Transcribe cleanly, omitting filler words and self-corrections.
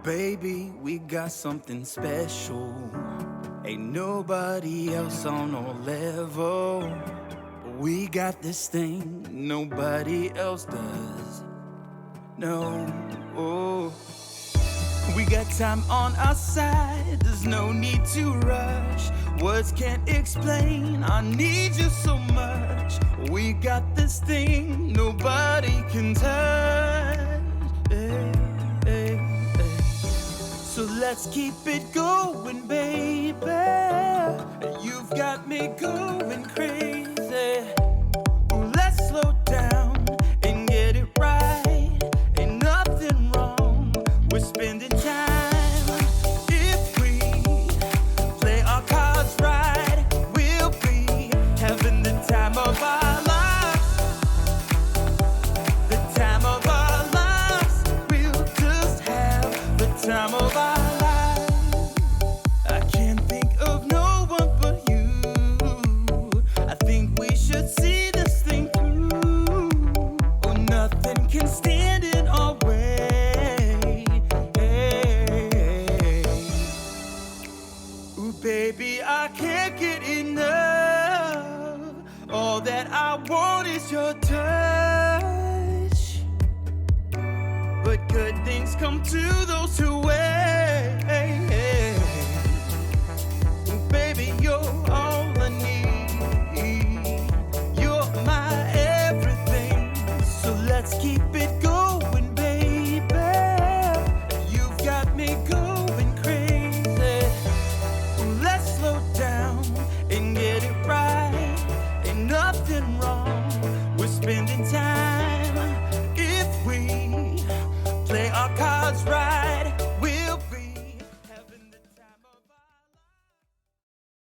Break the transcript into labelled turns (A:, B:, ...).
A: Baby, we got something special. Ain't nobody else on our level. We got this thing nobody else does. No, oh. We got time on our side, there's no need to rush. Words can't explain, I need you so much. We got this thing nobody can touch. Hey, hey, hey. So let's keep it going, baby. You've got me going crazy. Let's slow down and get it right. Ain't nothing wrong with spending time. If we play our cards right, we'll be having the time of our lives. The time of our lives. We'll just have the time of our lives. I can't think of no one but you. I think we should see this thing through. Oh, nothing can stand in our way. Hey. Ooh, baby, I can't get enough. All that I want is your touch. But good things come to those who wait. Ooh, baby, you're all I need. You're my everything. So let's keep it going, baby. You've got me going crazy. Let's slow down and get it right. Ain't nothing wrong with spending time. If we play our cards right,